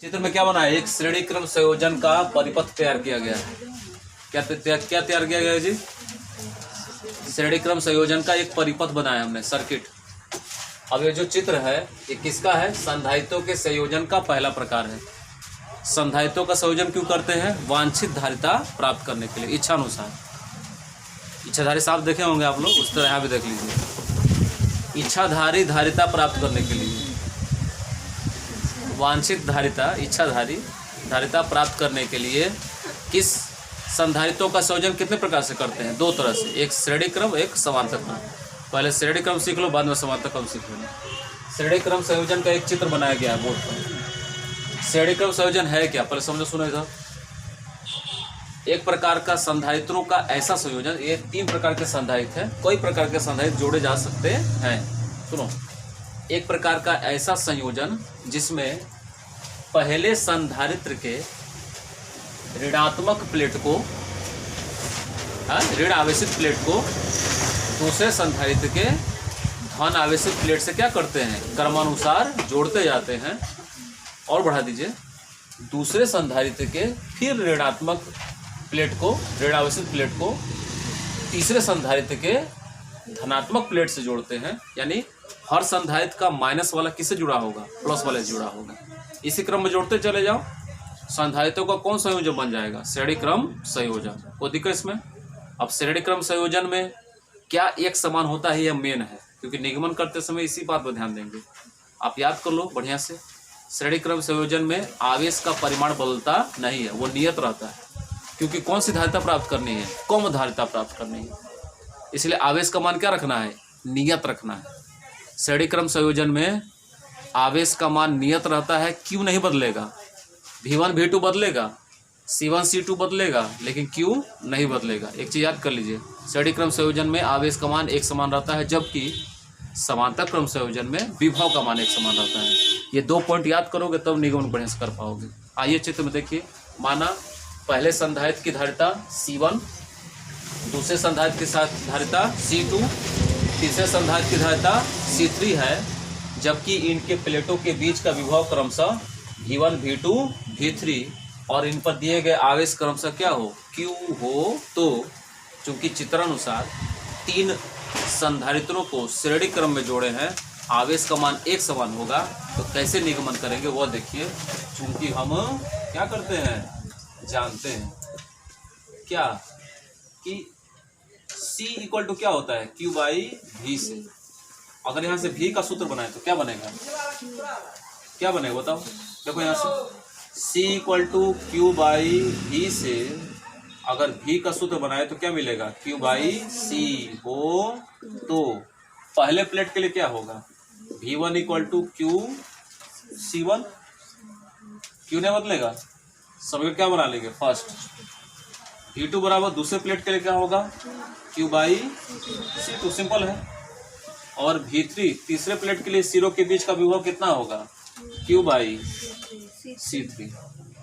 चित्र में क्या बना है? एक श्रेणी क्रम संयोजन का परिपथ तैयार किया गया है। क्या तैयार किया गया है जी? श्रेणी क्रम संयोजन का एक परिपथ बनाया हमने, सर्किट। अब ये जो चित्र है ये किसका है? संधारित्रों के संयोजन का पहला प्रकार है। संधारित्रों का संयोजन क्यों करते हैं? वांछित धारिता प्राप्त करने के लिए, इच्छानुसार। इच्छाधारी साफ देखे होंगे आप लोग, उस तरह यहाँ भी देख लीजिए। इच्छाधारी धारिता प्राप्त करने के लिए, वांछित धारिता, इच्छाधारी धारिता प्राप्त करने के लिए किस संधारित्रों का संयोजन कितने प्रकार से करते हैं? दो तरह से, एक श्रेणी क्रम, एक समांतर क्रम। पहले श्रेणी क्रम सीख लो, बाद में समांतर क्रम सीख लो। श्रेणी क्रम संयोजन का एक चित्र बनाया गया है बोर्ड पर। श्रेणी क्रम संयोजन है क्या? पहले समझो, सुनो इधर। एक प्रकार का संधारित्रों का ऐसा संयोजन, ये तीन प्रकार के संधारित्र है, कोई प्रकार के संधारित्र जोड़े जा सकते हैं। सुनो, एक प्रकार का ऐसा संयोजन जिसमें पहले संधारित्र के ऋणात्मक प्लेट को, ऋण आवेशित प्लेट को दूसरे संधारित्र के धन आवेशित प्लेट से क्या करते हैं? क्रमानुसार जोड़ते जाते हैं। और बढ़ा दीजिए, दूसरे संधारित्र के फिर ऋणात्मक प्लेट को, ऋण आवेशित प्लेट को तीसरे संधारित्र के धनात्मक प्लेट से जोड़ते हैं। यानी हर संधारित्र का माइनस वाला किससे जुड़ा होगा? प्लस वाले से जुड़ा होगा। इसी क्रम में जोड़ते चले जाओ, संधारित्रों का कौन संयोजन बन जाएगा? श्रेणी क्रम संयोजन। कोई दिक्कत इसमें? अब श्रेणी क्रम संयोजन में क्या एक समान होता है? यह मेन है, क्योंकि निगमन करते समय इसी बात पर ध्यान देंगे। आप याद कर लो बढ़िया से। श्रेणी क्रम संयोजन में आवेश का परिमाण बदलता नहीं है, वो नियत रहता है। क्योंकि कौन सी धारिता प्राप्त करनी है? कम धारिता प्राप्त करनी है, इसलिए आवेश का मान क्या रखना है? नियत रखना है। श्रेणी क्रम संयोजन में आवेश का मान नियत रहता है। क्यू नहीं बदलेगा, V1 V2 बदलेगा, C1 C2 बदलेगा, लेकिन क्यू नहीं बदलेगा। एक चीज याद कर लीजिए, श्रेणी क्रम संयोजन में आवेश का मान एक समान रहता है, जबकि समांतर क्रम संयोजन में विभव का मान एक समान रहता है। ये दो पॉइंट याद करोगे तब निगमन बढ़िया से कर पाओगे। आइए चित्र में देखिए। माना पहले संधारित्र की धारिता C1, दूसरे संधारित्र के साथ धारिता C2, तीसरे संधारित्र की धारिता C3 है, जबकि इनके प्लेटों के बीच का विभव क्रमशः V1 V2 V3 और इन पर दिए गए आवेश क्रमशः क्या हो? Q हो। तो चूंकि चित्रानुसार तीन संधारित्रों को श्रेणी क्रम में जोड़े हैं, आवेश का मान एक समान होगा। तो कैसे निगमन करेंगे वो देखिए। चूंकि हम क्या करते हैं? जानते हैं क्या कि C इक्वल टू क्या होता है? Q बाई V से। अगर यहाँ से V का सूत्र बनाए तो क्या बनेगा? क्या बनेगा बताओ? देखो यहाँ से C equal to Q by V से अगर V का सूत्र बनाए तो क्या मिलेगा? Q बाई C हो। तो पहले प्लेट के लिए क्या होगा? V1 equal to Q C1। क्यों नहीं बदलेगा? सभी क्या बना लेंगे? फर्स्ट। V2 बराबर दूसरे प्लेट के लिए क्या होगा? Q बाई C2, सिंपल है। और V3 तीसरे प्लेट के लिए सीरो के बीच का विभव कितना होगा? Q by C3।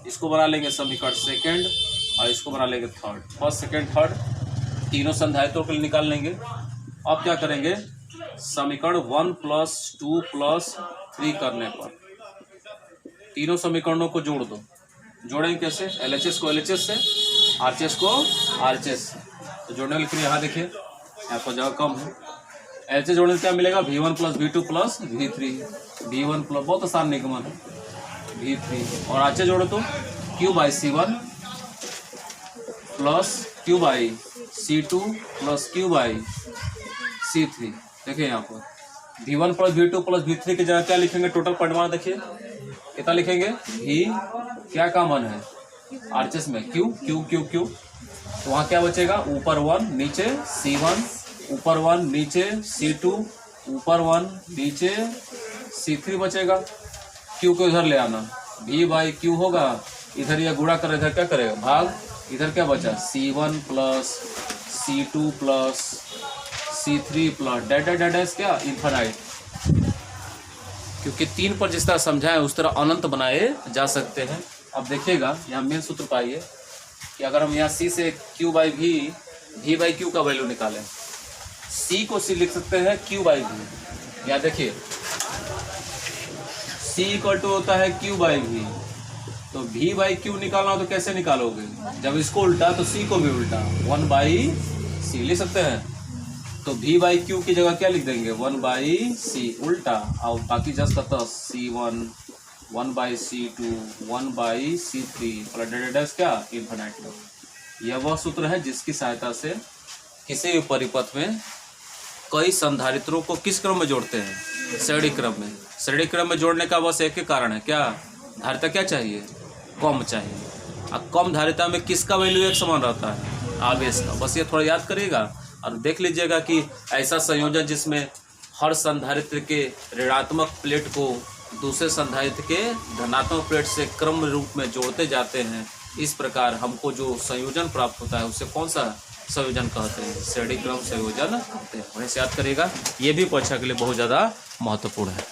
इसको बना लेंगे समीकरण सेकेंड और इसको बना लेंगे थर्ड। फर्स्ट, सेकेंड, थर्ड तीनों संधारित्रों के लिए निकाल लेंगे। अब क्या करेंगे? समीकरण 1 + 2 + 3 करने पर तीनों समीकरणों को जोड़ दो। जोड़ेंगे कैसे? LHS को LHS से, RHS को RHS से। तो जोड़ने के लिए यहाँ देखिए, यहाँ पर जगह कम है। LHS जोड़ने से क्या मिलेगा? V1 + V2 + V3। V1 plus, बहुत आसान निगमन है, V3। और RHS जोड़ो तो Q by C1 plus Q by C2 plus Q by C3। देखिए यहाँ पर V1 + V2 + V3 की जगह क्या लिखेंगे? टोटल परिमाण देखिए कितना लिखेंगे? V क्या का मान है? RHS में Q Q Q Q। तो वहाँ क्या बचेगा? ऊपर 1 नीचे C1, ऊपर 1 नीचे C2, ऊपर 1 नीचे C3 बचेगा। Q को इधर ले आना, V बाई Q होगा। इधर यह गुणा कर, इधर क्या करेगा? भाग। इधर क्या बचा? C1 plus C2 plus C3 plus dash क्या? इन्फिनाइट। क्योंकि 3 पर जिस तरह समझाए उस तरह अनंत बनाए जा सकते हैं। अब देखिएगा यहाँ मेन सूत्र पाइए कि अगर हम यहाँ C से Q by V by Q का वैल्यू निकालें, C को C लिख सकते हैं Q बाई V। यहाँ देखिए C इक्वल टू होता है Q बाई V तो v बाई क्यू निकालना हो तो कैसे निकालोगे? जब इसको उल्टा तो c को भी उल्टा, 1 बाई सी लिख सकते हैं। तो v बाई क्यू की जगह क्या लिख देंगे? 1 बाई सी उल्टा, और बाकी जस्ट करता c1, 1 by c2, 1 by c3 plus डेडेक्स क्या इन्फिनिटी। यह वह सूत्र है जिसकी सहायता से किसी भी परिपथ में कई संधारित्रों को किस क्रम में जोड़ते हैं? श्रेणी क्रम में। श्रेणी क्रम में जोड़ने का बस एक ही कारण है, क्या? धारिता क्या चाहिए? कम चाहिए। अब कम धारिता में किसका वैल्यू एक समान रहता है? आवेश का। बस ये थोड़ा याद करिएगा और देख लीजिएगा कि ऐसा संयोजन जिसमें हर संधारित्र के ऋणात्मक प्लेट को दूसरे संधारित्र के धनात्मक प्लेट से क्रम रूप में जोड़ते जाते हैं, इस प्रकार हमको जो संयोजन प्राप्त होता है उसे कौन सा संयोजन कहते हैं? श्रेणी क्रम संयोजन कहते हैं। वैसे याद करिएगा, ये भी परीक्षा के लिए बहुत ज़्यादा महत्वपूर्ण है।